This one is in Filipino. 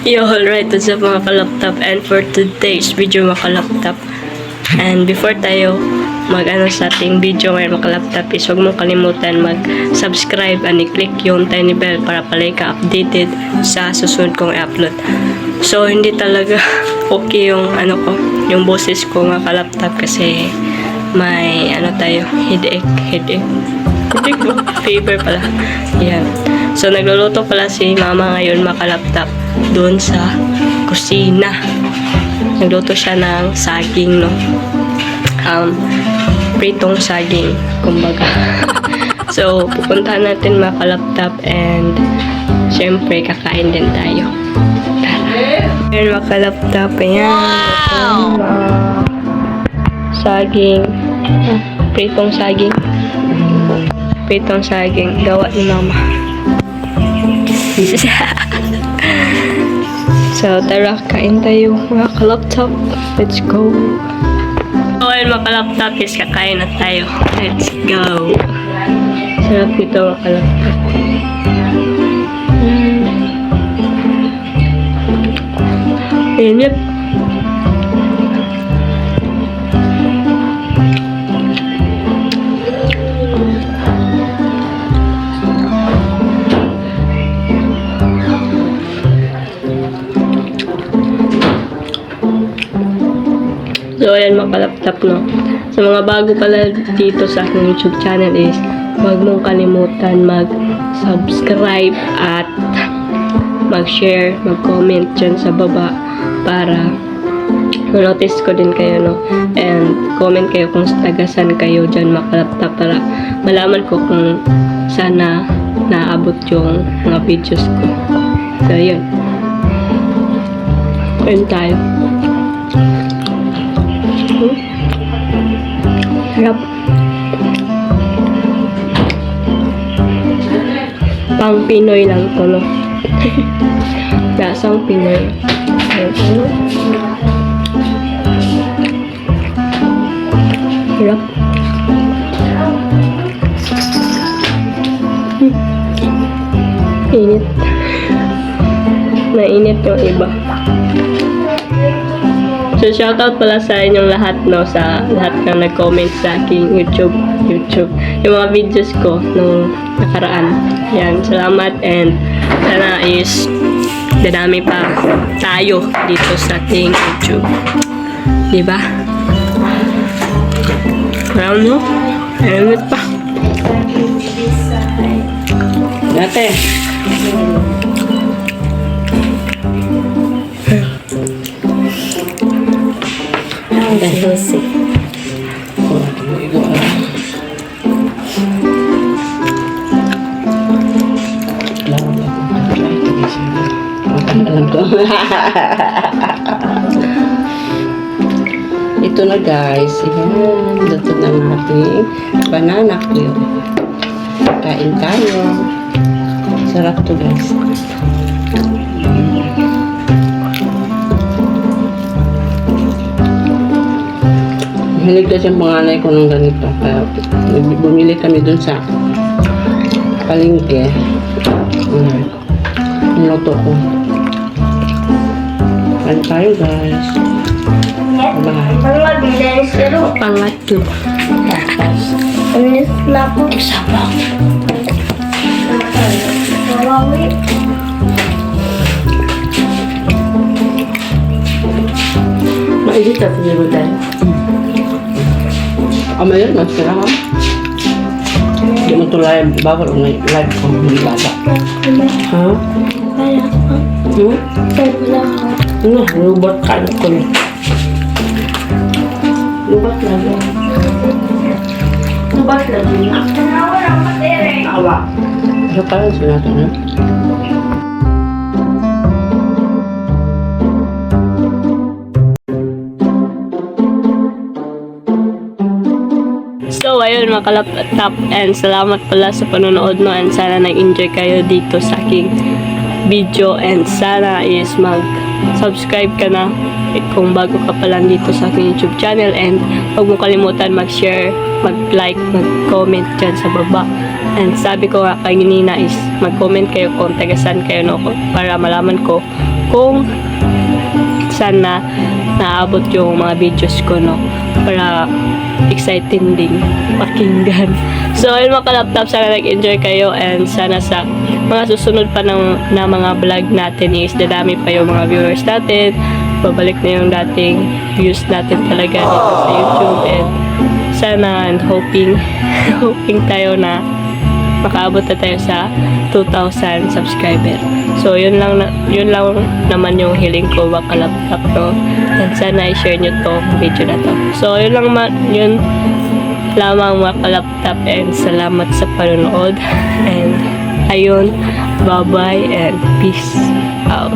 Yo, alright, what's up mga kalaptop, and for today's video mga kalaptop, and before tayo mag-ano sa ating video ngayon mga kalaptop, is huwag mong kalimutan mag-subscribe and i-click yung tiny bell para palagi ka updated sa susunod kong i-upload. So, hindi talaga okay yung ano ko, yung boses ko mga kalaptop kasi may ano tayo, headache ko, fever pala. Yan. So, nagluluto pala si mama ngayon mga kalaptop doon sa kusina. Nagluto siya ng saging, no? Pritong saging, kumbaga. So, pupuntahan natin mga kalaptop and syempre, kakain din tayo. Tara. Ayan mga kalaptop, ayan. Wow! Saging. Pritong saging. Pritong saging. Gawa ni mama. So, tara, kain tayo mga kalaptop. Let's go. So, ayun mga kalaptop, is kakain na tayo. Let's go. Sarap nito mga kalaptop. Inip. So, ayan mga kalaptop, no? Sa mga bago pala dito sa aking YouTube channel is huwag mong kalimutan mag-subscribe at mag-share, mag-comment dyan sa baba para ma-notice ko din kayo, no? And comment kayo kung tagasan kayo dyan mga kalaptop para malaman ko kung saan na naabot yung mga videos ko. So, yun. Kain tayo. Sarap. Pang Pinoy lang to, no? Lasang Pinoy. Sarap. Init. Nainit yung iba. So, shoutout pala sa inyong lahat, no, sa lahat na nag-comment sa aking YouTube, yung mga videos ko nung nakaraan. Yan, salamat and sana is dadami pa tayo dito sa ating YouTube. Diba? Parang, no? Ayun pa. Dati. Healthy. Alam ko. Ito na guys. Ayan. Luto na ng ating banana cue. Kain tayo. Sarap to guys. Hilig kasi yung panganay ko ng ganito. Kaya bumili kami dun sa palengke. Niluto ko. Kain tayo guys. Bye. Pangatlo. Isa pa. Maigit na pinilo tayo. Mayroon, masira ka. Hindi mo ito live. Bawal ang live ko. Hindi bata. Ha? Ano? Lubat ka. Lubat lagi. Lubat lagi. Awa. Ano pa lang sinata na? So, ayun mga kalaptop, and salamat pala sa panonood, no, and sana nag-enjoy kayo dito sa aking video, and sana is mag-subscribe ka na kung bago ka pa lang dito sa aking YouTube channel, and huwag mo kalimutan mag-share, mag-like, mag-comment dyan sa baba And sabi ko nga kay Nina is mag-comment kayo kung taga-saan kayo, no, para malaman ko kung saan na naabot yung mga videos ko, no, para exciting din pakinggan. So ayun mga kalaptop, sana nag-enjoy kayo, and sana sa mga susunod pa na mga vlog natin is dadami pa yung mga viewers natin, babalik na yung dating views natin talaga dito sa YouTube, and sana and hoping tayo na makaabot na tayo sa 2,000 subscriber. So yun lang naman yung hiling ko mga kalaptop, no? And sana i-share nyo tong video na to. So yun lamang mga kalaptop, and salamat sa panonood, and ayun, bye bye and peace out.